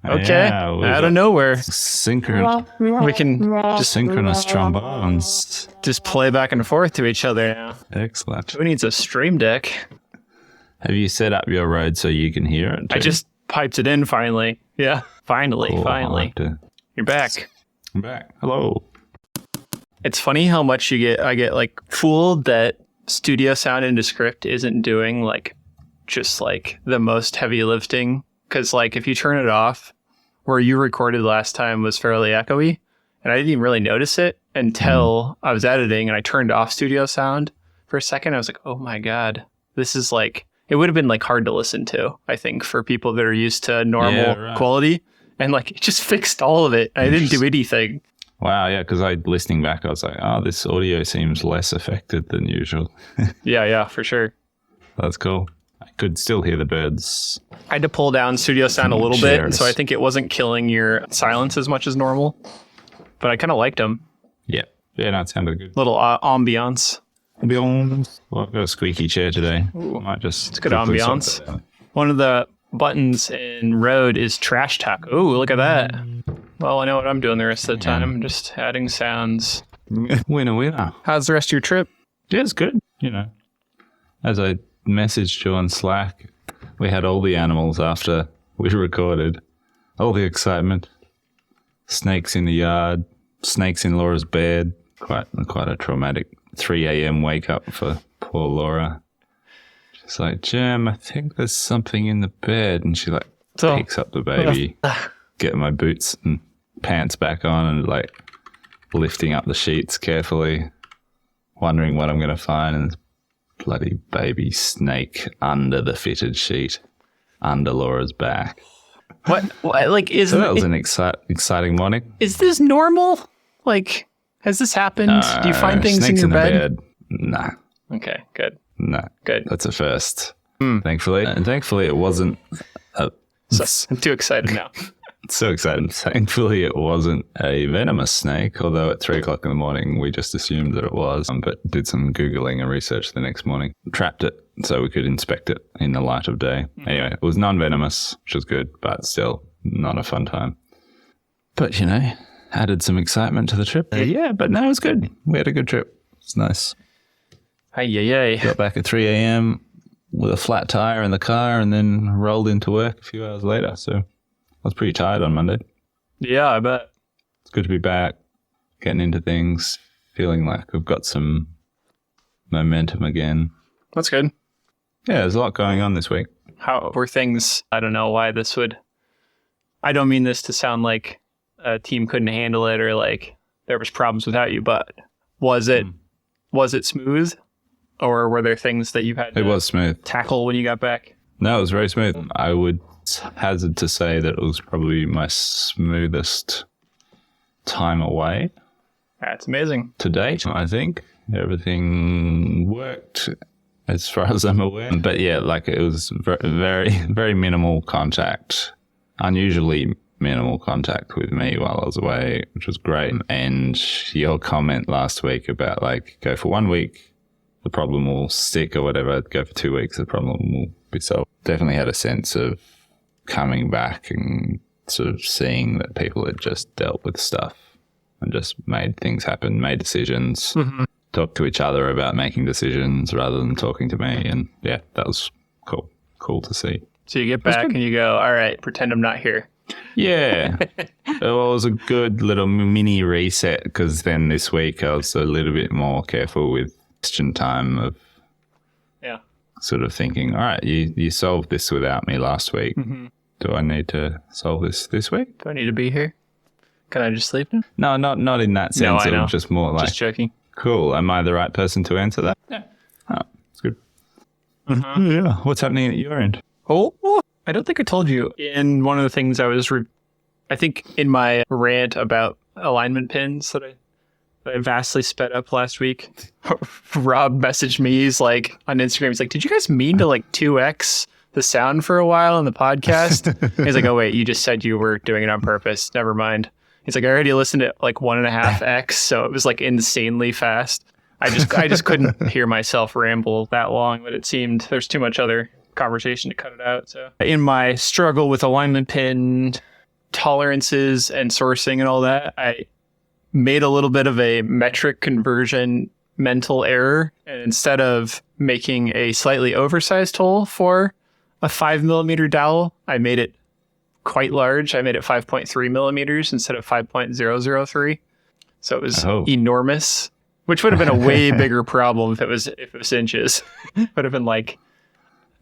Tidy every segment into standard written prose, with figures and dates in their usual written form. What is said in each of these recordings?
Okay. Yeah, Out of nowhere. We can just synchronous trombones. Just play back and forth to each other now. Excellent. Who needs a stream deck? Have you set up your Rode so you can hear it? I just piped it in finally. Yeah. Finally. Cool. You're back. I'm back. Hello. It's funny how much I get like fooled that studio sound into script isn't doing like just like the most heavy lifting. Because like if you turn it off, where you recorded last time was fairly echoey, and I didn't even really notice it until I was editing and I turned off studio sound for a second. I was like, oh my God, this is like, it would have been like hard to listen to, I think, for people that are used to normal quality. And like it just fixed all of it. I didn't do anything. Wow, yeah, because listening back, I was like, oh, this audio seems less affected than usual. Yeah, for sure. That's cool. I could still hear the birds. I had to pull down studio sound a little bit, so I think it wasn't killing your silence as much as normal. But I kind of liked them. Yeah, no, it sounded good. Little ambiance. Well, I've got a squeaky chair today. Ooh, might just it's good ambiance. One of the buttons in Rode is trash talk. Ooh, look at that. Well, I know what I'm doing the rest of the time. I'm just adding sounds. Winner. How's the rest of your trip? Yeah, it's good. You know, as I messaged you on Slack, we had all the animals after we recorded. All the excitement. Snakes in the yard. Snakes in Laura's bed. Quite a traumatic 3 a.m. wake up for poor Laura. She's like, Jem, I think there's something in the bed. And she like picks up the baby, getting my boots and pants back on and like lifting up the sheets carefully, wondering what I'm going to find. And bloody baby snake under the fitted sheet, under Laura's back. What like, is so that was an exciting morning. Is this normal? Like, has this happened? Do you find things in your bed? Nah. Okay, good. Nah. Good. That's a first. Thankfully. And thankfully it wasn't I'm too excited now. So excited. Thankfully it wasn't a venomous snake, although at 3 o'clock in the morning we just assumed that it was, but did some Googling and research the next morning. Trapped it so we could inspect it in the light of day. Anyway, it was non-venomous, which was good, but still not a fun time. But, you know, added some excitement to the trip. Yeah, but no, it was good. We had a good trip. It's nice. Hey. Got back at 3 a.m. with a flat tire in the car and then rolled into work a few hours later. So I was pretty tired on Monday. Yeah, I bet. It's good to be back, getting into things, feeling like we've got some momentum again. That's good. Yeah, there's a lot going on this week. How were things? I don't know why this would... I don't mean this to sound like a team couldn't handle it or like there was problems without you, but was it smooth? Or were there things that you had to It was smooth. tackle when you got back? No, it was very smooth. I would hazard to say that it was probably my smoothest time away. That's amazing. To date, I think. Everything worked as far as I'm aware. But yeah, like it was very, very minimal contact. Unusually minimal contact with me while I was away, which was great. And your comment last week about like, go for 1 week, the problem will stick or whatever. Go for 2 weeks, the problem will be solved. Definitely had a sense of coming back and sort of seeing that people had just dealt with stuff and just made things happen, made decisions, talked to each other about making decisions rather than talking to me. And yeah, that was cool to see. So you get back and you go, all right, pretend I'm not here. Yeah. Well, it was a good little mini reset because then this week I was a little bit more careful with question time of sort of thinking, all right, you solved this without me last week. Do I need to solve this week? Do I need to be here? Can I just sleep now? No, not in that sense. No, I know. It was just more like, just joking. Cool. Am I the right person to answer that? Yeah. Oh, it's good. Yeah. What's happening at your end? Oh, I don't think I told you. In one of the things I was, I think in my rant about alignment pins that I vastly sped up last week, Rob messaged me. He's like on Instagram. He's like, "Did you guys mean to like 2x the sound for a while in the podcast?" He's like, "Oh wait, you just said you were doing it on purpose. Never mind." He's like, "I already listened to like 1.5x, so it was like insanely fast. I just couldn't hear myself ramble that long, but it seemed there's too much other conversation to cut it out." So in my struggle with alignment pin tolerances and sourcing and all that, I made a little bit of a metric conversion mental error. And instead of making a slightly oversized hole for a 5mm dowel, I made it quite large. I made it 5.3 millimeters instead of 5.003. So it was enormous, which would have been a way bigger problem if it was inches. Would have been like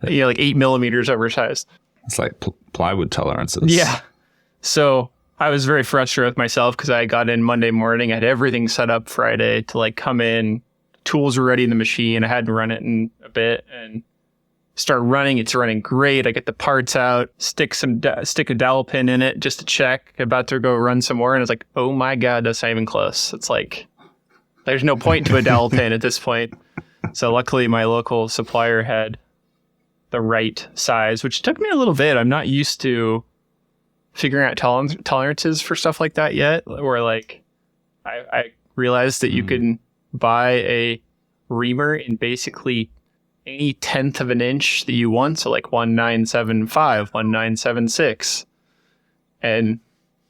8 millimeters oversized. It's like plywood tolerances. Yeah. So I was very frustrated with myself because I got in Monday morning. I had everything set up Friday to like come in. Tools were ready in the machine. I hadn't run it in a bit and start running. It's running great. I get the parts out, stick a dowel pin in it just to check. About to go run some more. And it's like, oh my God, that's not even close. It's like, there's no point to a dowel pin at this point. So luckily my local supplier had the right size, which took me a little bit. I'm not used to figuring out tolerances for stuff like that yet, where like I realized that you can buy a reamer in basically any tenth of an inch that you want, so like 1975, 1976, and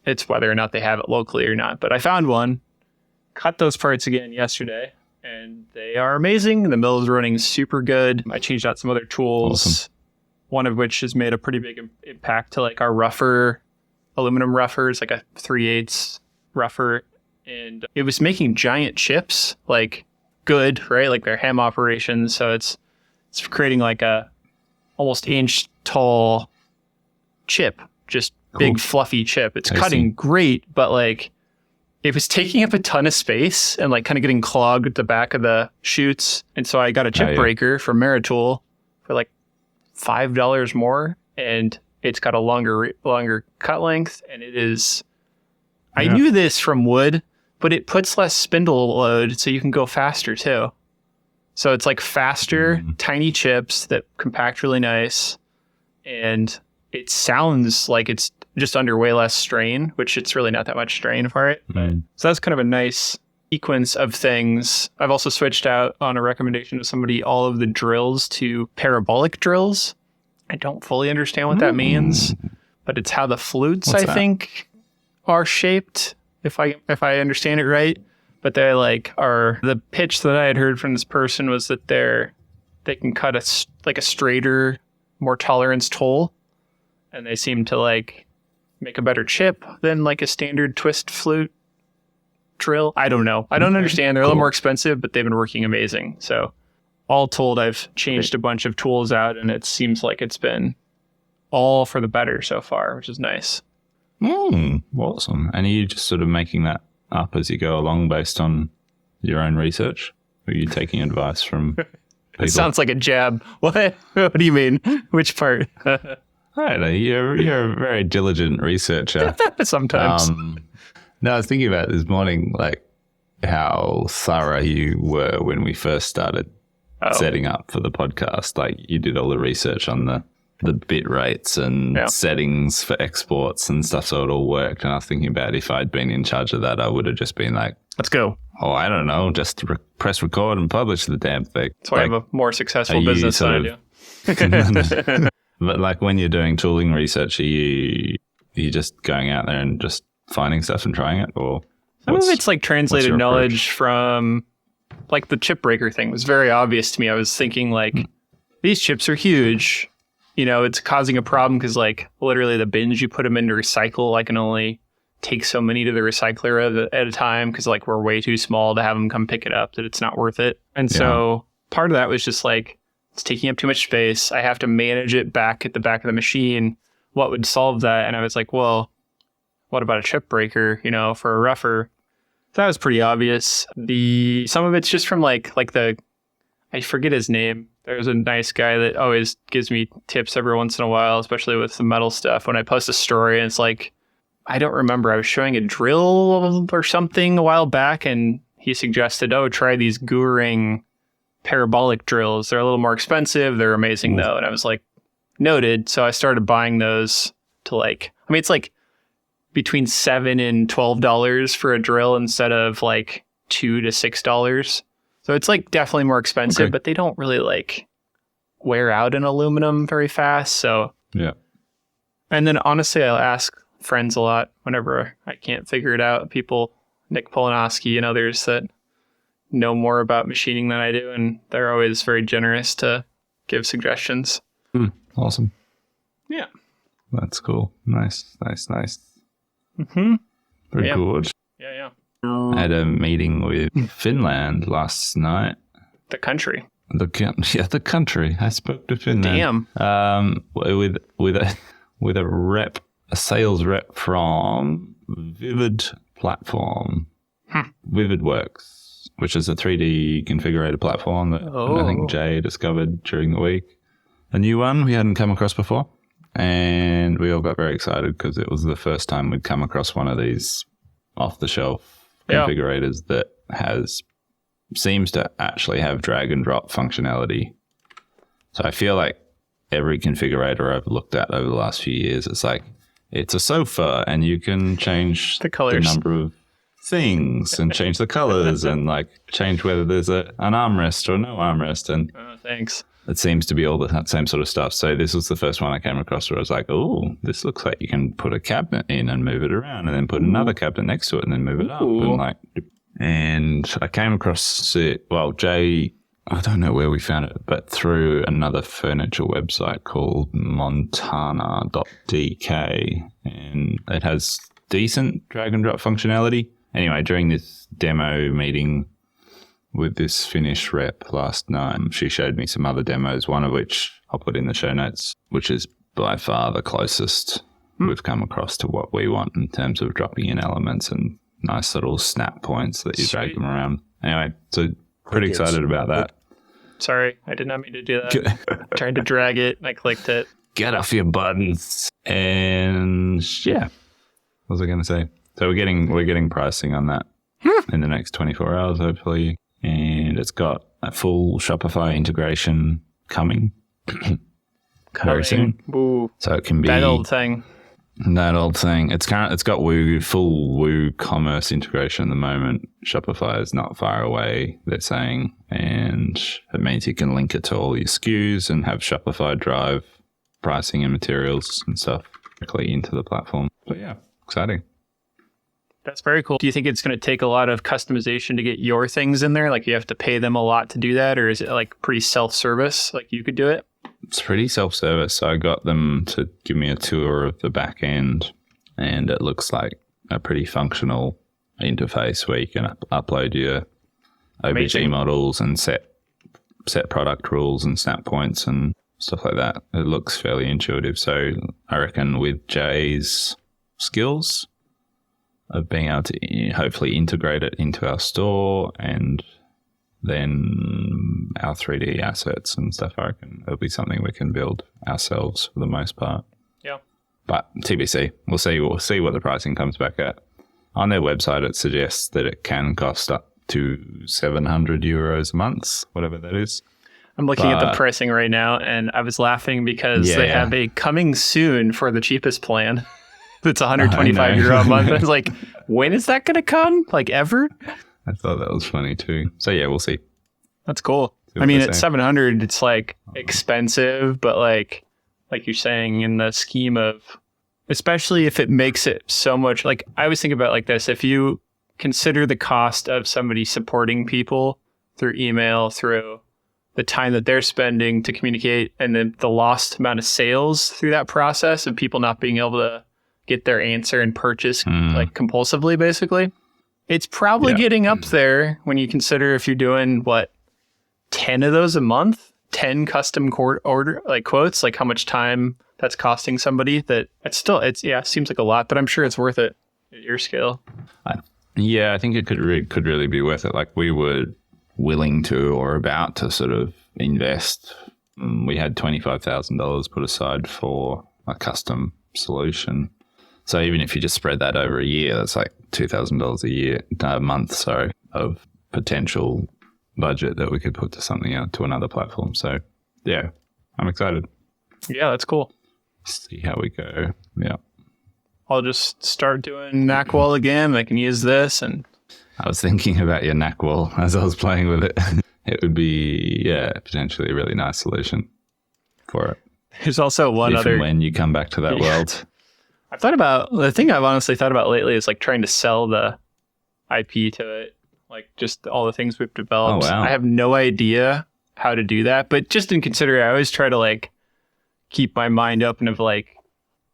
it's whether or not they have it locally or not. But I found one, cut those parts again yesterday, and they are amazing. The mill is running super good. I changed out some other tools, one of which has made a pretty big impact to like our rougher, aluminum rougher. It's like a 3/8 rougher, and it was making giant chips, like good, right? Like they're ham operations, so it's creating like a almost inch tall chip, just big fluffy chip. It's cutting great, but like it was taking up a ton of space and like kind of getting clogged at the back of the chutes. And so I got a chip breaker from Meritool for like $5 more, and it's got a longer cut length, and it is. I knew this from wood, but it puts less spindle load, so you can go faster too. So it's like faster, tiny chips that compact really nice, and it sounds like it's just under way less strain, which it's really not that much strain for it. So that's kind of a nice sequence of things. I've also switched out, on a recommendation of somebody, all of the drills to parabolic drills. I don't fully understand what that means, but it's how the flutes, I think, are shaped, if I understand it right. But they like are, the pitch that I had heard from this person was that they can cut a straighter, more toleranced hole, and they seem to like make a better chip than like a standard twist flute drill. I don't know. I don't understand. They're a little more expensive, but they've been working amazing. So all told, I've changed a bunch of tools out, and it seems like it's been all for the better so far, which is nice. Awesome. And are you just sort of making that up as you go along based on your own research? Or are you taking advice from people? It sounds like a jab. What? What do you mean? Which part? I don't know. You're a very diligent researcher. Sometimes. No, I was thinking about this morning, like how thorough you were when we first started setting up for the podcast. Like you did all the research on the bit rates and settings for exports and stuff, so it all worked. And I was thinking about if I'd been in charge of that, I would have just been like, let's go. Oh, I don't know, just press record and publish the damn thing. That's why I have a more successful business than I do. But like when you're doing tooling research, are you just going out there and just finding stuff and trying it? Or some of it's like translated knowledge from, like the chip breaker thing was very obvious to me. I was thinking like, these chips are huge. You know, it's causing a problem because like literally the bins you put them in to recycle, I can only take so many to the recycler at a time because like we're way too small to have them come pick it up, that it's not worth it. And so part of that was just like, it's taking up too much space. I have to manage it back at the back of the machine. What would solve that? And I was like, well, what about a chip breaker, you know, for a rougher? So that was pretty obvious. Some of it's just from like I forget his name. There's a nice guy that always gives me tips every once in a while, especially with the metal stuff. When I post a story and it's like, I don't remember, I was showing a drill or something a while back, and he suggested, try these Goering parabolic drills. They're a little more expensive. They're amazing though. And I was like, noted. So I started buying those to it's like between $7 and $12 for a drill instead of like $2 to $6. So it's like definitely more expensive, but they don't really like wear out in aluminum very fast. So yeah. And then honestly, I'll ask friends a lot whenever I can't figure it out. People, Nick Polinoski and others that know more about machining than I do, and they're always very generous to give suggestions. Awesome. Yeah. That's cool. Nice. Mm-hmm. Very good. Yeah. I had a meeting with Finland last night. The country. The country. I spoke to Finland. Damn. With a rep, a sales rep from Vivid Platform, Vivid Works, which is a 3D configurator platform that I think Jay discovered during the week. A new one we hadn't come across before, and we all got very excited because it was the first time we'd come across one of these off-the-shelf configurators that seems to actually have drag and drop functionality. So I feel like every configurator I've looked at over the last few years, it's like, it's a sofa and you can change the colors, the number of things and change the colors and like change whether there's an armrest or no armrest. And thanks. It seems to be all the same sort of stuff. So this was the first one I came across where I was like, oh, this looks like you can put a cabinet in and move it around and then put another cabinet next to it and then move it up. And I came across it, well, Jay, I don't know where we found it, but through another furniture website called montana.dk, and it has decent drag and drop functionality. Anyway, during this demo meeting with this Finnish rep last night, she showed me some other demos, one of which I'll put in the show notes, which is by far the closest we've come across to what we want in terms of dropping in elements and nice little snap points that you drag them around. Anyway, so pretty excited about that. Sorry, I did not mean to do that. Trying to drag it, and I clicked it. Get off your buttons. And yeah, what was I going to say? So we're getting pricing on that in the next 24 hours, hopefully. And it's got a full Shopify integration coming very soon. Ooh, so it can be that old thing. It's got full WooCommerce integration at the moment. Shopify is not far away, they're saying, and it means you can link it to all your SKUs and have Shopify drive pricing and materials and stuff directly into the platform. But yeah, exciting. That's very cool. Do you think it's going to take a lot of customization to get your things in there? Like you have to pay them a lot to do that, or is it like pretty self-service? Like you could do it? It's pretty self-service. So I got them to give me a tour of the back end, and it looks like a pretty functional interface where you can upload your OBG models and set product rules and snap points and stuff like that. It looks fairly intuitive. So I reckon with Jay's skills of being able to hopefully integrate it into our store and then our 3D assets and stuff, I reckon it'll be something we can build ourselves for the most part. Yeah. But TBC, we'll see what the pricing comes back at. On their website, it suggests that it can cost up to 700 euros a month, whatever that is. I'm looking at the pricing right now, and I was laughing because they have a coming soon for the cheapest plan. It's 125 euro a month. I was like, when is that going to come? Like ever? I thought that was funny too. So yeah, we'll see. That's cool. I mean, at 700, it's like expensive, but like you're saying, in the scheme of, especially if it makes it so much, like I always think about it like this. If you consider the cost of somebody supporting people through email, through the time that they're spending to communicate, and then the lost amount of sales through that process of people not being able to get their answer and purchase like compulsively, basically. It's probably getting up there when you consider if you're doing 10 of those a month, 10 custom order like quotes, like how much time that's costing somebody. That it seems like a lot, but I'm sure it's worth it at your scale. I think it could really be worth it. Like we were willing to or about to sort of invest. We had $25,000 put aside for a custom solution. So even if you just spread that over a year, that's like $2,000 a month, of potential budget that we could put to something out to another platform. So yeah, I'm excited. Yeah, that's cool. See how we go. Yeah. I'll just start doing NACWall again. I can use this. And I was thinking about your NACWall as I was playing with it. It would be, potentially a really nice solution for it. There's also one if other. And when you come back to that world. The thing I've honestly thought about lately is like trying to sell the IP to it, like just all the things we've developed. Oh, wow. I have no idea how to do that, but just in considering, I always try to like keep my mind open of like,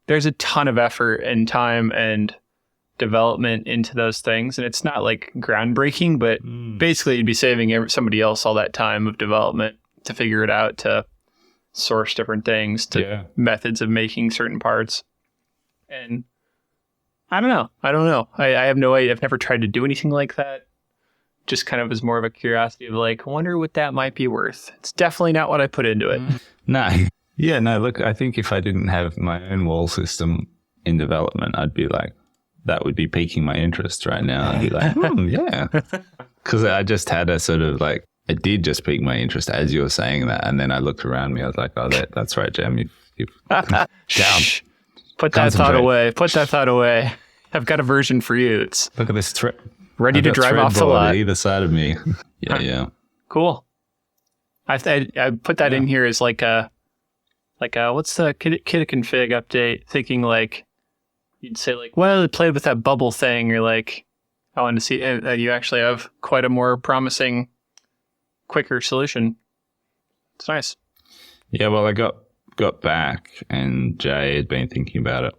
there's a ton of effort and time and development into those things, and it's not like groundbreaking, but basically you'd be saving somebody else all that time of development to figure it out, to source different things, to methods of making certain parts. And I don't know. I have no idea. I've never tried to do anything like that. Just kind of as more of a curiosity of like, I wonder what that might be worth. It's definitely not what I put into it. No. Yeah, no, look, I think if I didn't have my own wall system in development, I'd be like, that would be piquing my interest right now. I'd be like, yeah. Because I just had a sort of like, it did just pique my interest as you were saying that. And then I looked around me, I was like, oh, that's right, Jam. You've down. Put that thought away. Put that thought away. I've got a version for you. It's look at this ready to drive off the lot. Either side of me. Yeah. Cool. I put that in here as like a what's the kit config update? Thinking like you'd say like, well, it played with that bubble thing. You're like, I wanted to see that you actually have quite a more promising, quicker solution. It's nice. Yeah, well, I got back and Jay had been thinking about it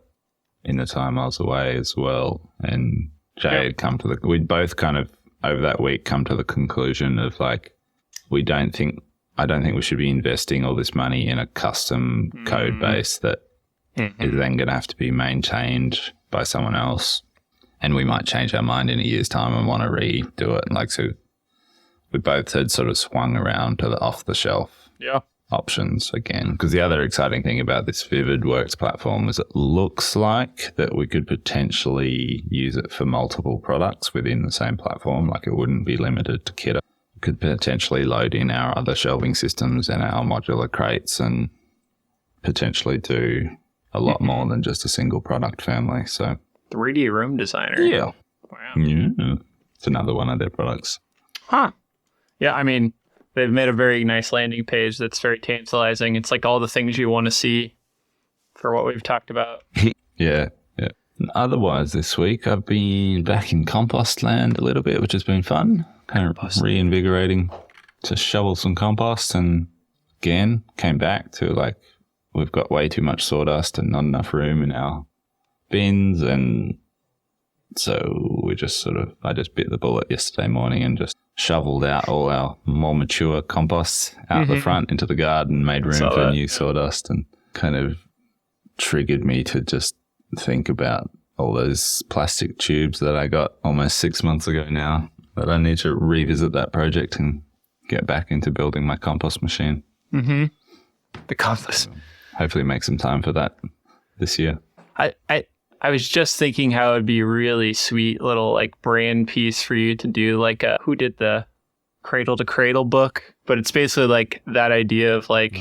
in the time I was away as well. And Jay had we'd both kind of over that week come to the conclusion of like, I don't think we should be investing all this money in a custom code base that is then going to have to be maintained by someone else. And we might change our mind in a year's time and want to redo it. And like, so we both had sort of swung around to the off the shelf options again. Because the other exciting thing about this VividWorks platform is it looks like that we could potentially use it for multiple products within the same platform. Like it wouldn't be limited to Kiddo. We could potentially load in our other shelving systems and our modular crates and potentially do a lot more than just a single product family. So 3D room designer. Yeah. Wow. Yeah. It's another one of their products. Huh. Yeah, I mean, they've made a very nice landing page that's very tantalizing. It's like all the things you want to see for what we've talked about. Yeah. And otherwise, this week, I've been back in compost land a little bit, which has been fun. Kind of reinvigorating to shovel some compost. And again, came back to like, we've got way too much sawdust and not enough room in our bins. And so I just bit the bullet yesterday morning and just shoveled out all our more mature compost out the front into the garden, made room for new sawdust, and kind of triggered me to just think about all those plastic tubes that I got almost 6 months ago now, that I need to revisit that project and get back into building my compost machine. Mm-hmm. The compost. So hopefully make some time for that this year. I was just thinking how it'd be a really sweet little like brand piece for you to do like who did the Cradle to Cradle book, but it's basically like that idea of like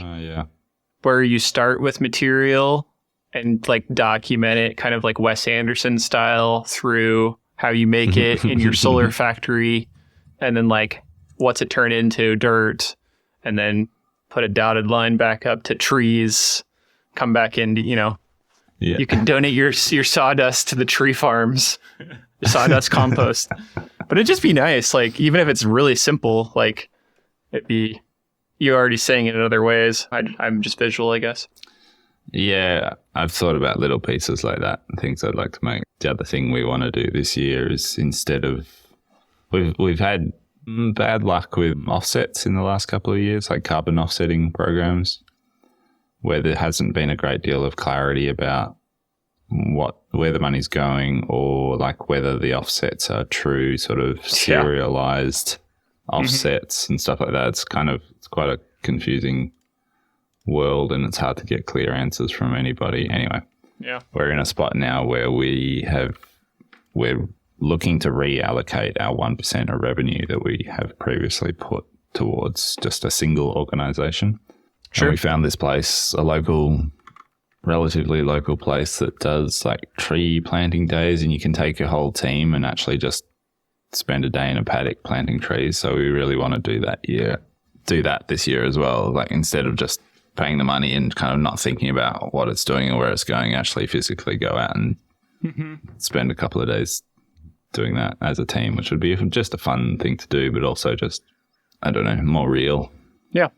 where you start with material and like document it kind of like Wes Anderson style through how you make it in your solar factory, and then like what's it turn into, dirt, and then put a dotted line back up to trees, come back into, you can donate your sawdust to the tree farms, sawdust compost. But it'd just be nice, like, even if it's really simple, like, you're already saying it in other ways. I'm just visual, I guess. Yeah, I've thought about little pieces like that, things I'd like to make. The other thing we want to do this year is instead of, we've had bad luck with offsets in the last couple of years, like carbon offsetting programs, where there hasn't been a great deal of clarity about where the money's going, or like whether the offsets are true sort of serialized offsets and stuff like that. It's quite a confusing world, and it's hard to get clear answers from anybody. Anyway, we're in a spot now where we're looking to reallocate our 1% of revenue that we have previously put towards just a single organization. Sure. And we found this place, relatively local place that does like tree planting days, and you can take your whole team and actually just spend a day in a paddock planting trees. So we really want to do that this year as well. Like, instead of just paying the money and kind of not thinking about what it's doing or where it's going, actually physically go out and spend a couple of days doing that as a team, which would be just a fun thing to do, but also just, I don't know, more real. Yeah,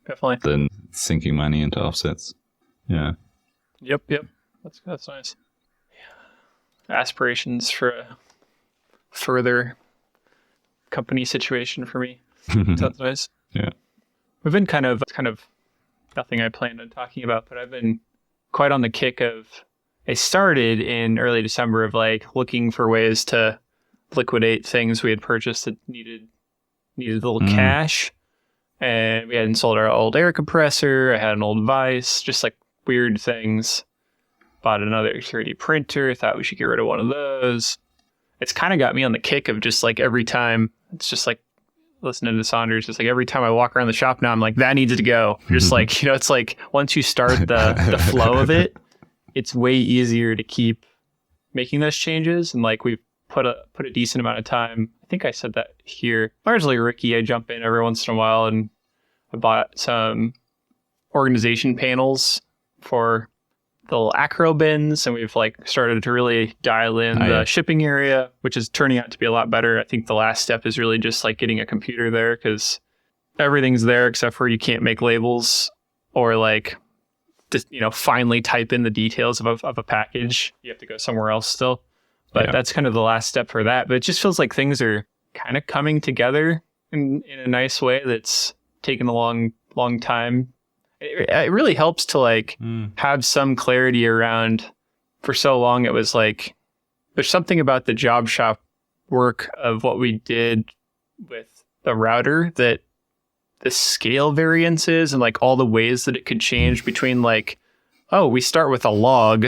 definitely. Than sinking money into offsets. Yeah. Yep. That's nice. Yeah. Aspirations for a further company situation for me. Sounds nice. Yeah. We've been kind of nothing I planned on talking about, but I've been quite on the kick of, I started in early December of like looking for ways to liquidate things we had purchased that needed a little cash. And we hadn't sold our old air compressor. I had an old vise, just like weird things. Bought another 3D printer. Thought we should get rid of one of those. It's kind of got me on the kick of just like every time, it's just like listening to Saunders, just like every time I walk around the shop now, I'm like, that needs to go. Just like, it's like once you start the flow of it, it's way easier to keep making those changes. And like we've put a decent amount of time. I think I said that here. Largely Ricky, I jump in every once in a while, and I bought some organization panels for the little acro bins, and we've like started to really dial in the shipping area, which is turning out to be a lot better. I think the last step is really just like getting a computer there, because everything's there except for you can't make labels or like just, finally type in the details of a package. You have to go somewhere else still. But that's kind of the last step for that. But it just feels like things are kind of coming together in a nice way that's taken a long time. It really helps to like have some clarity around. For so long, it was like there's something about the job shop work of what we did with the router that the scale variances and like all the ways that it could change between like, oh, we start with a log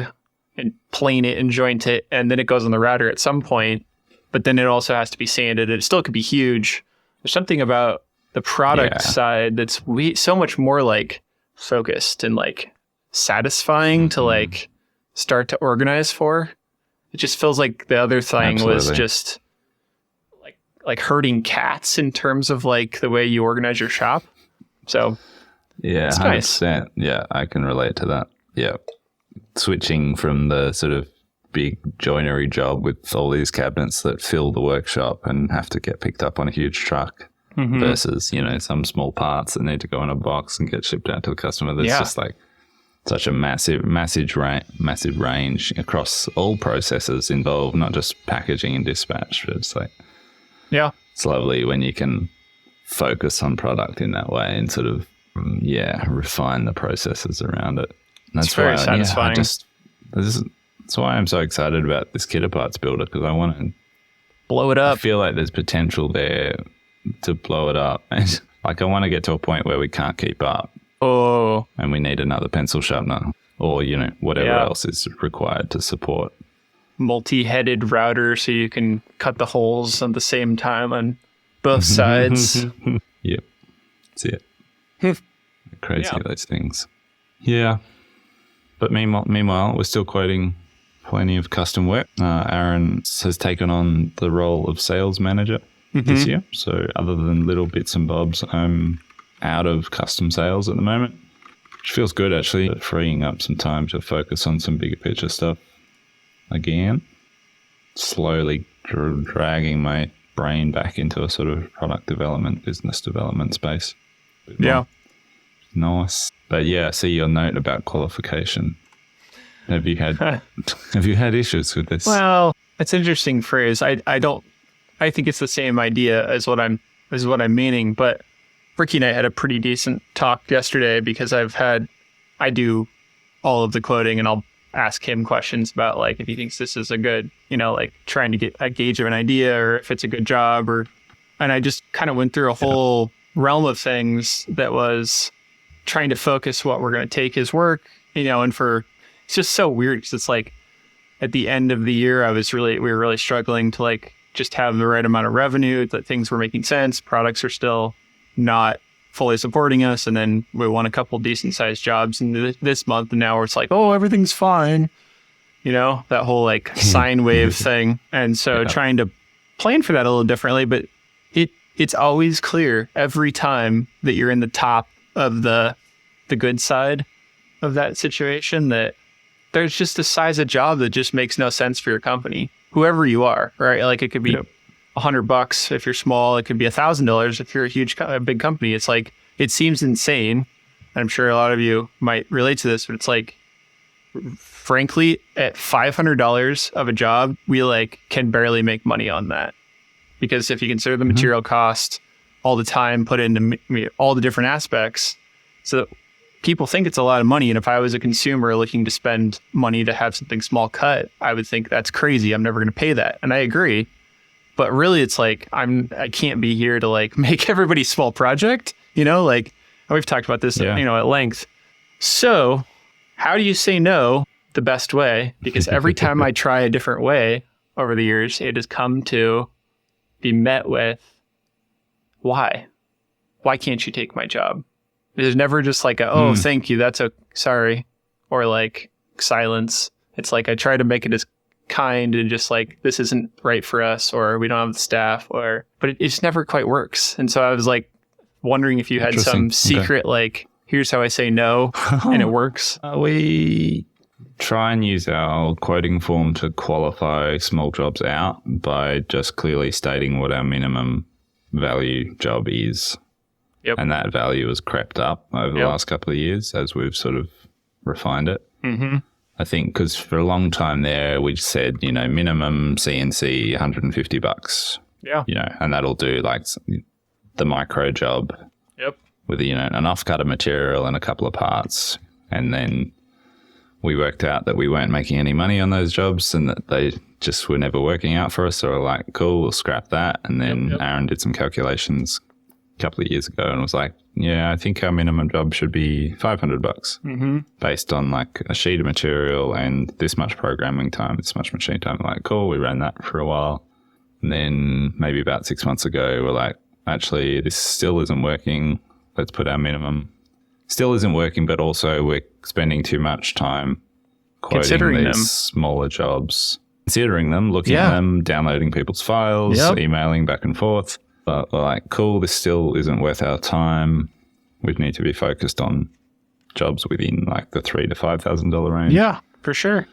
and plane it and joint it, and then it goes on the router at some point, but then it also has to be sanded. It still could be huge. There's something about the product side that's so much more like focused and like satisfying to like start to organize for. It just feels like the other thing was just like herding cats in terms of like the way you organize your shop. So yeah, it's 100%. Nice. Yeah, I can relate to that. Yeah. Switching from the sort of big joinery job with all these cabinets that fill the workshop and have to get picked up on a huge truck versus, some small parts that need to go in a box and get shipped out to the customer. There's just like such a massive range across all processes involved, not just packaging and dispatch. But it's like, it's lovely when you can focus on product in that way and sort of, refine the processes around it. That's very satisfying. That's why I'm so excited about this Kit Parts Builder, because I want to blow it up. I feel like there's potential there to blow it up. And like I want to get to a point where we can't keep up. Oh. And we need another pencil sharpener or, whatever else is required to support. Multi-headed router so you can cut the holes at the same time on both sides. Yep. That's it. Crazy, those things. Yeah. But meanwhile, we're still quoting plenty of custom work. Aaron has taken on the role of sales manager this year. So other than little bits and bobs, I'm out of custom sales at the moment, which feels good actually, freeing up some time to focus on some bigger picture stuff again. Slowly dragging my brain back into a sort of product development, business development space. Yeah. Nice. But yeah, I see your note about qualification. Have you had issues with this? Well, it's an interesting phrase. I think it's the same idea as what I'm meaning, but Ricky and I had a pretty decent talk yesterday because I do all of the quoting, and I'll ask him questions about like if he thinks this is a good, like trying to get a gauge of an idea or if it's a good job, and I just kind of went through a whole realm of things that was trying to focus what we're going to take his work, and it's just so weird because it's like at the end of the year, we were really struggling to like just have the right amount of revenue, that things were making sense. Products are still not fully supporting us. And then we won a couple decent sized jobs in this month. And now it's like, oh, everything's fine. That whole like sine wave thing. And so trying to plan for that a little differently, but it's always clear every time that you're in the top of the the good side of that situation, that there's just a size of job that just makes no sense for your company, whoever you are, right? Like it could be $100 if you're small. It could be $1,000 if you're a big company. It's like, it seems insane. I'm sure a lot of you might relate to this, but it's like, frankly, at $500 of a job, we like can barely make money on that. Because if you consider the material cost, all the time put into all the different aspects, so people think it's a lot of money. And if I was a consumer looking to spend money to have something small cut, I would think that's crazy. I'm never going to pay that. And I agree. But really, it's like, I can't be here to like make everybody's small project, like we've talked about this, at length. So how do you say no the best way? Because every time I try a different way over the years, it has come to be met with, why can't you take my job? There's never just like thank you, that's sorry, or like silence. It's like I try to make it as kind and just like, this isn't right for us, or we don't have the staff, but it just never quite works. And so I was like wondering if you had some secret, like, here's how I say no, and it works. We try and use our quoting form to qualify small jobs out by just clearly stating what our minimum value job is. Yep. And that value has crept up over the last couple of years as we've sort of refined it. Mm-hmm. I think because for a long time there, we said, minimum CNC $150. Yeah. And that'll do like the micro job. Yep. With, an off-cut of material and a couple of parts. And then we worked out that we weren't making any money on those jobs and that they just were never working out for us. So we're like, cool, we'll scrap that. And then Aaron did some calculations a couple of years ago and was like, I think our minimum job should be $500 based on like a sheet of material and this much programming time, this much machine time. Like, cool, we ran that for a while. And then maybe about 6 months ago, we're like, actually, this still isn't working. Let's put our minimum. Still isn't working, but also we're spending too much time quoting these smaller jobs, considering them, looking at them, downloading people's files, emailing back and forth. But we're like, cool, this still isn't worth our time. We need to be focused on jobs within like the $3,000 to $5,000 range. Yeah, for sure.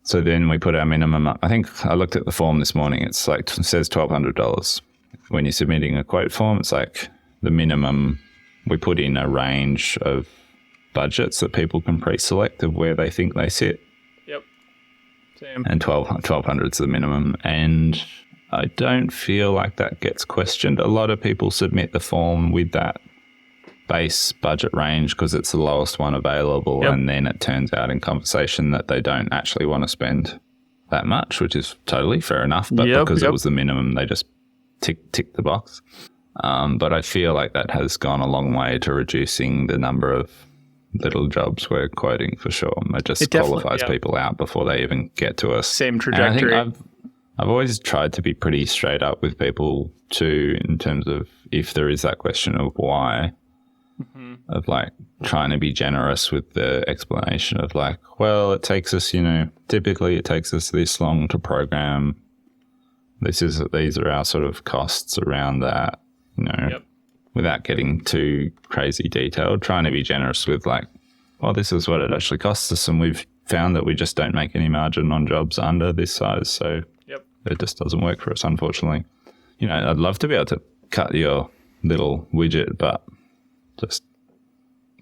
So then we put our minimum up. I think I looked at the form this morning. It's like, it says $1,200. When you're submitting a quote form, it's like the minimum. We put in a range of budgets that people can pre-select of where they think they sit. Yep. Same. And 1,200 is the minimum. And I don't feel like that gets questioned. A lot of people submit the form with that base budget range because it's the lowest one available. Yep. And then it turns out in conversation that they don't actually want to spend that much, which is totally fair enough. But because it was the minimum, they just tick the box. But I feel like that has gone a long way to reducing the number of little jobs we're quoting for sure. It just qualifies people out before they even get to us. Same trajectory. And I think I've always tried to be pretty straight up with people too, in terms of if there is that question of why, of like trying to be generous with the explanation of like, well, it takes us, typically it takes us this long to program. These are our sort of costs around that. Without getting too crazy detailed, trying to be generous with like, well, this is what it actually costs us. And we've found that we just don't make any margin on jobs under this size. So it just doesn't work for us, unfortunately. I'd love to be able to cut your little widget, but just,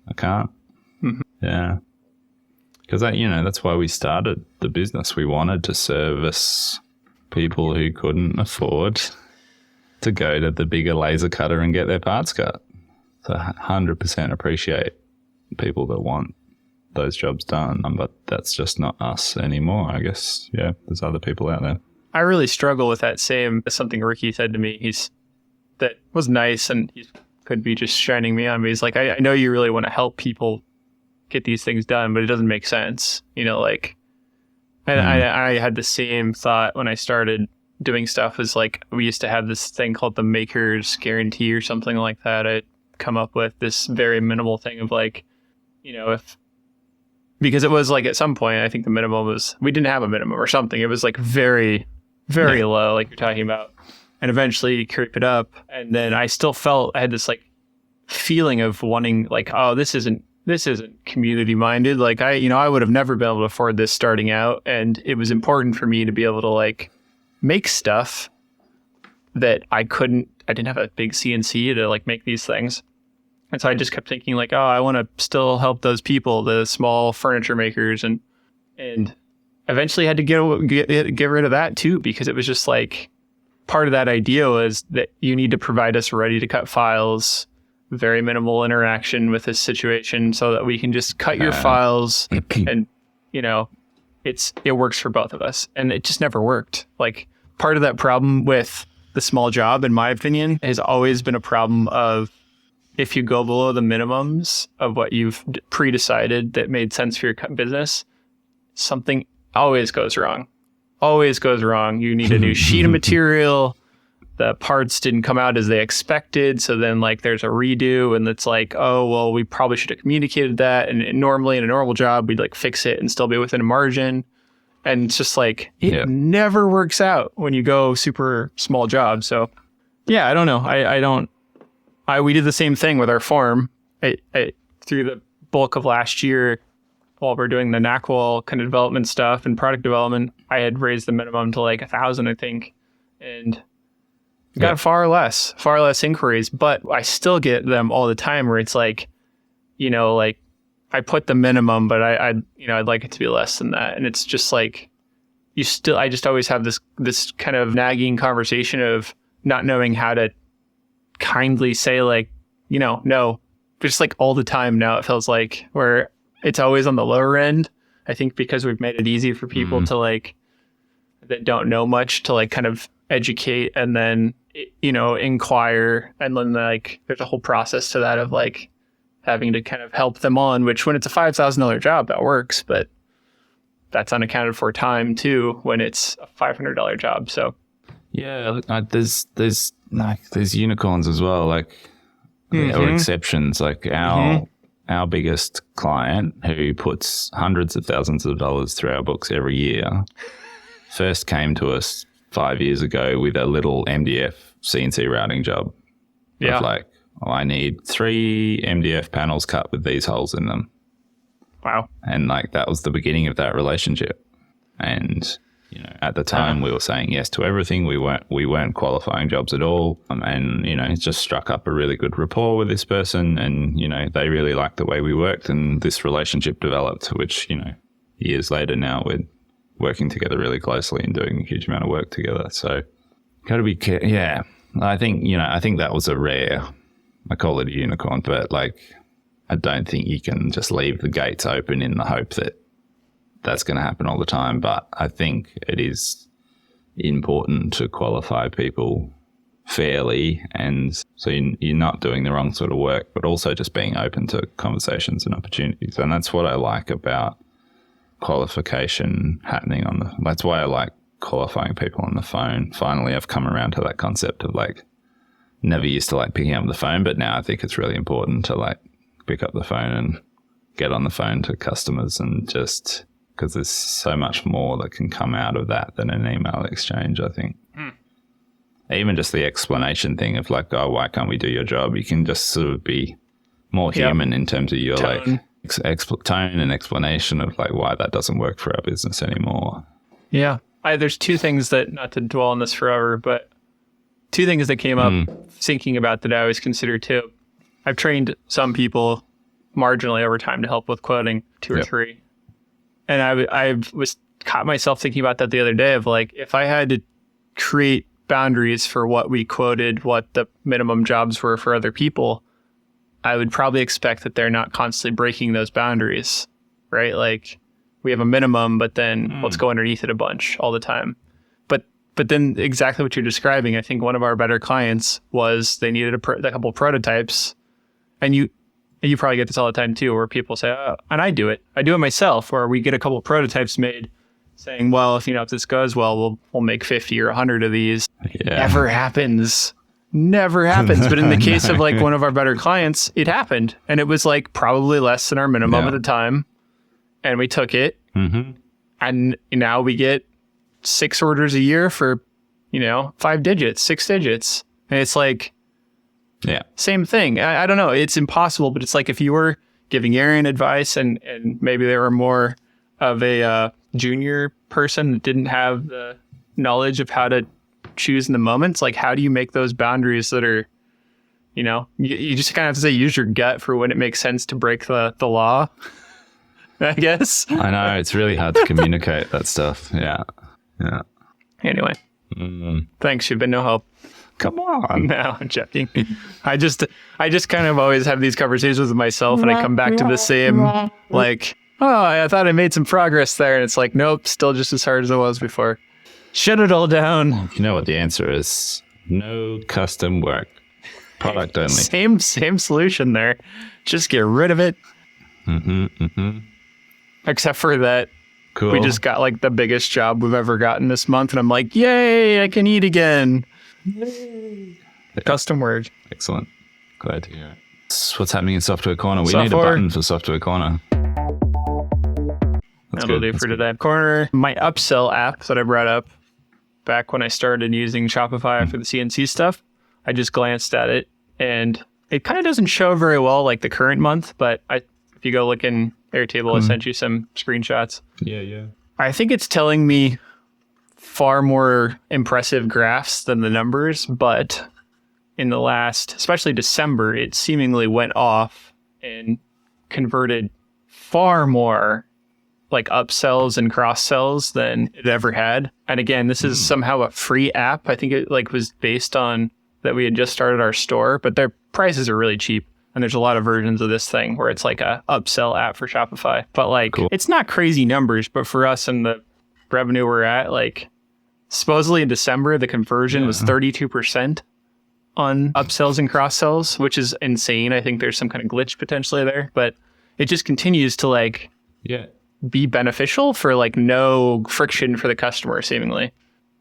I can't. Mm-hmm. Yeah. Because that's why we started the business. We wanted to service people who couldn't afford to go to the bigger laser cutter and get their parts cut. So 100% appreciate people that want those jobs done, but that's just not us anymore, I guess. Yeah, there's other people out there. I really struggle with that something Ricky said to me. That was nice, and he could be just shining me on, but he's like, I know you really want to help people get these things done, but it doesn't make sense. I had the same thought when I started doing stuff. Is like, we used to have this thing called the maker's guarantee or something like that. I'd come up with this very minimal thing of like, because it was like at some point, I think the minimum was, we didn't have a minimum or something. It was like very, very low, like you're talking about. And eventually creep it up. And then I still felt, I had this like feeling of wanting like, oh, this isn't this isn't community minded. Like I would have never been able to afford this starting out. And it was important for me to be able to like make stuff that I didn't have a big CNC to like make these things. And so I just kept thinking like, oh, I want to still help those people, the small furniture makers, and eventually had to get rid of that too, because it was just like part of that idea was that you need to provide us ready to cut files, very minimal interaction with this situation, so that we can just cut your files and it works for both of us. And it just never worked. Like part of that problem with the small job, in my opinion, has always been a problem of if you go below the minimums of what you've pre-decided that made sense for your business, something always goes wrong. Always goes wrong. You need a new sheet of material. The parts didn't come out as they expected. So then like there's a redo and it's like, oh, well, we probably should have communicated that. And normally in a normal job, we'd like fix it and still be within a margin. And it's just like, it never works out when you go super small job. So yeah, I don't know. We did the same thing with our farm. Through the bulk of last year, while we're doing the NACWAL kind of development stuff and product development, I had raised the minimum to like 1,000, I think, and got far less inquiries. But I still get them all the time where it's like, like I put the minimum, but I'd like it to be less than that, and it's just like I just always have this kind of nagging conversation of not knowing how to kindly say like, no, just like all the time now it feels like, where it's always on the lower end. I think because we've made it easy for people to like, that don't know much, to like kind of educate and then, inquire. And then like, there's a whole process to that of like having to kind of help them on, which when it's a $5,000 job, that works, but that's unaccounted for time too, when it's a $500 job. So yeah, there's unicorns as well, like or exceptions. Like our biggest client, who puts hundreds of thousands of dollars through our books every year, first came to us 5 years ago with a little MDF CNC routing job. Yeah, of like, I need 3 MDF panels cut with these holes in them. Wow. And like that was the beginning of that relationship. And at the time we were saying yes to everything. We weren't qualifying jobs at all. And, it just struck up a really good rapport with this person. And, they really liked the way we worked. And this relationship developed, which, years later now we're working together really closely and doing a huge amount of work together. So got to be careful. Yeah. I think that was a rare, I call it a unicorn, but like, I don't think you can just leave the gates open in the hope that that's going to happen all the time. But I think it is important to qualify people fairly, and so you're not doing the wrong sort of work, but also just being open to conversations and opportunities. And that's what I like about qualification happening that's why I like qualifying people on the phone. Finally, I've come around to that concept of like, never used to like picking up the phone, but now I think it's really important to like pick up the phone and get on the phone to customers, and just because there's so much more that can come out of that than an email exchange, I think. Even just the explanation thing of like, oh, why can't we do your job? You can just sort of be more human in terms of your tone. Like tone and explanation of like why that doesn't work for our business anymore. Yeah. There's 2 things that, not to dwell on this forever, but 2 things that came up thinking about that I always consider too. I've trained some people marginally over time to help with quoting, 2 or 3. And I was caught myself thinking about that the other day of like, if I had to create boundaries for what we quoted, what the minimum jobs were for other people, I would probably expect that they're not constantly breaking those boundaries, right? Like we have a minimum, but then let's go underneath it a bunch all the time. But then exactly what you're describing, I think one of our better clients was they needed a couple prototypes, and you probably get this all the time too, where people say, oh, and I do it myself, where we get a couple prototypes made saying, well, if this goes well, we'll make 50 or 100 of these. Yeah. Never happens. But in the case of like one of our better clients, it happened, and it was like probably less than our minimum at the time. And we took it, and now we get 6 orders a year for, 5 digits, 6 digits. And it's like, same thing. I don't know. It's impossible, but it's like if you were giving Aaron advice, and maybe they were more of a junior person that didn't have the knowledge of how to choose in the moments. Like, how do you make those boundaries that are, you just kind of have to say, use your gut for when it makes sense to break the law, I guess. I know, it's really hard to communicate that stuff. Yeah. Anyway, thanks. You've been no help. Come on. No, I'm joking. I just kind of always have these conversations with myself, and I come back to the same, like, oh, I thought I made some progress there. And it's like, nope, still just as hard as it was before. Shut it all down. You know what the answer is? No custom work. Product only. Same solution there. Just get rid of it. Except for that, cool. We just got like the biggest job we've ever gotten this month. And I'm like, yay, I can eat again. Yay. Custom word. Excellent. Glad to hear it. So what's happening in Software Corner? We need a button for Software Corner. That'll do for today. Corner, my upsell app that I brought up back when I started using Shopify for the CNC stuff. I just glanced at it, and it kind of doesn't show very well like the current month, but if you go look in Airtable, I sent you some screenshots. Yeah. I think it's telling me far more impressive graphs than the numbers, but in the last, especially December, it seemingly went off and converted far more like upsells and cross sells than it ever had. And again, this is somehow a free app. I think it like was based on that we had just started our store, but their prices are really cheap. And there's a lot of versions of this thing where it's like a upsell app for Shopify. But like, It's not crazy numbers, but for us and the revenue we're at, like supposedly in December, the conversion was 32% on upsells and cross sells, which is insane. I think there's some kind of glitch potentially there, but it just continues to like be beneficial for like no friction for the customer, seemingly.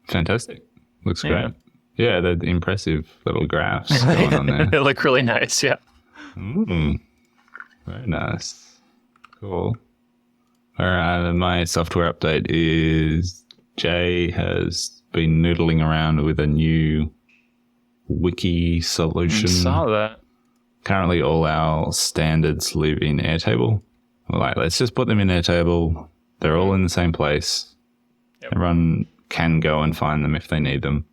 Fantastic. Looks great. Yeah, the impressive little graphs going on there. They look really nice, yeah. Very nice. Cool. All right, my software update is Jay has been noodling around with a new wiki solution. I saw that. Currently, all our standards live in Airtable. We're like, let's just put them in Airtable. They're all in the same place. Yep. Everyone can go and find them if they need them.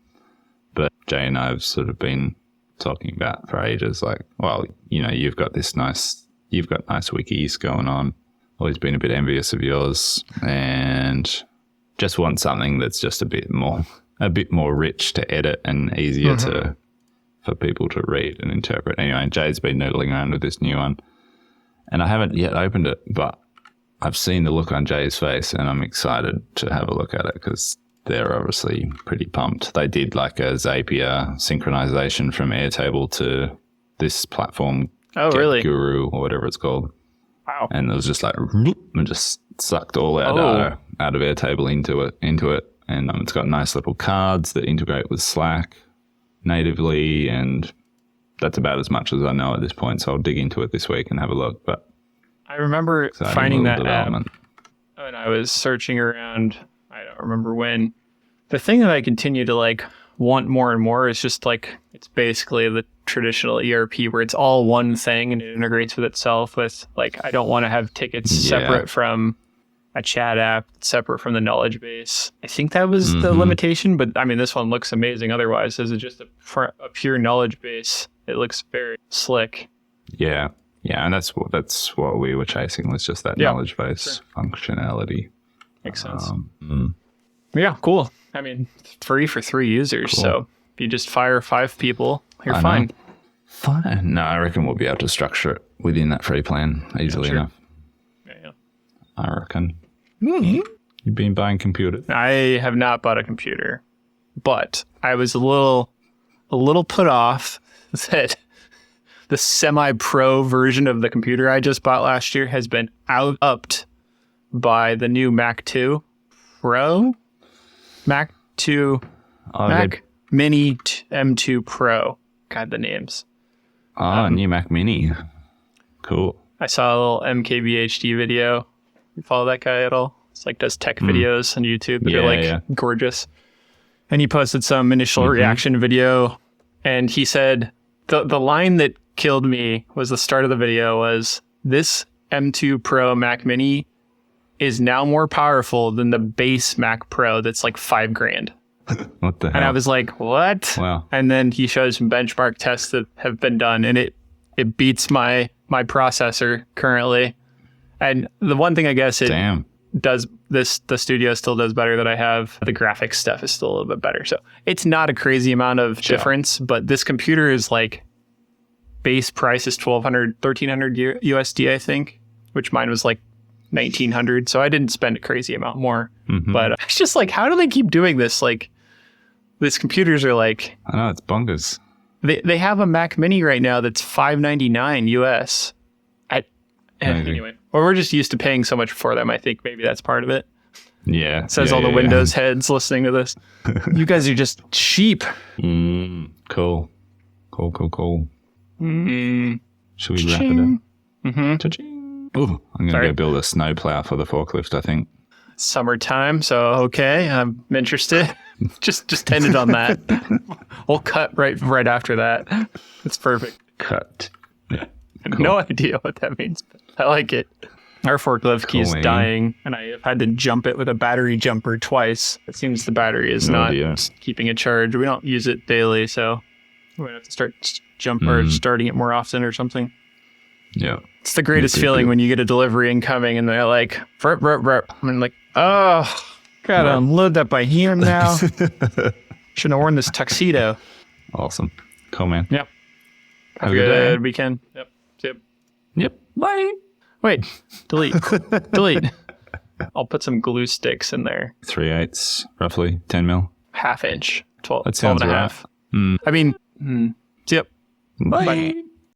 But Jay and I have sort of been talking about for ages, like, well, you've got nice wikis going on. Always been a bit envious of yours, and just want something that's just a bit more rich to edit and easier for people to read and interpret. Anyway, Jay's been noodling around with this new one, and I haven't yet opened it, but I've seen the look on Jay's face, and I'm excited to have a look at it because they're obviously pretty pumped. They did like a Zapier synchronization from Airtable to this platform, really? Guru or whatever it's called. Wow! And it was just like, and just sucked all our data out of Airtable into it. And it's got nice little cards that integrate with Slack natively, and that's about as much as I know at this point. So I'll dig into it this week and have a look. But I remember finding that app when I was searching around. I don't remember when. The thing that I continue to like want more and more is just like, it's basically the traditional ERP where it's all one thing and it integrates with itself. With like, I don't want to have tickets separate from a chat app, separate from the knowledge base. I think that was the limitation, but I mean, this one looks amazing. Otherwise, as just a pure knowledge base, it looks very slick. Yeah. And that's what we were chasing, was just that knowledge base functionality. Makes sense. Yeah, cool. I mean, free for 3 users. Cool. So if you just fire 5 people, you're fine. Fine. No, I reckon we'll be able to structure it within that free plan easily enough. Yeah. I reckon. You've been buying computers? I have not bought a computer, but I was a little put off that the semi-pro version of the computer I just bought last year has been upped by the new Mac 2 Pro, Mac 2, Mac Mini M2 Pro. God, the names. New Mac Mini. Cool. I saw a little MKBHD video. You follow that guy at all? It's like does tech videos on YouTube that are gorgeous. And he posted some initial reaction video, and he said the line that killed me was the start of the video was, this M2 Pro Mac Mini is now more powerful than the base Mac Pro that's like $5,000. What the hell? And I was like, what? Wow. And then he showed some benchmark tests that have been done, and it beats my processor currently. And the one thing I guess it does, the Studio still does better that I have. The graphics stuff is still a little bit better. So it's not a crazy amount of difference, but this computer is like, base price is $1,300 USD, I think, which mine was like $1,900. So I didn't spend a crazy amount more. But it's just like, how do they keep doing this? Like, these computers are like, I know, it's bonkers. They have a Mac Mini right now that's $599 US. Anyway, or we're just used to paying so much for them. I think maybe that's part of it. Yeah. It says all the Windows heads listening to this. You guys are just cheap. Cool. Should we wrap it up? Cha-ching. Ooh, I'm going to go build a snowplow for the forklift, I think. Summertime, so okay, I'm interested. just tended on that. We'll cut right after that. It's perfect. Cut. Yeah. Cool. No idea what that means, but I like it. Our forklift key is dying, and I have had to jump it with a battery jumper twice. It seems the battery is not keeping it charged. We don't use it daily, so we're going to have to start starting it more often or something. Yeah. It's the greatest feeling when you get a delivery incoming, and they're like, burp, burp, burp. I'm like, oh, gotta unload that by hand now. Shouldn't have worn this tuxedo. Awesome. Cool, man. Yep. Have a good day. Weekend. Yep. Yep. Bye. Wait. Delete. I'll put some glue sticks in there. 3/8, roughly 10 mil. Half inch. 12. That sounds 12 and a half. I mean, yep. Bye.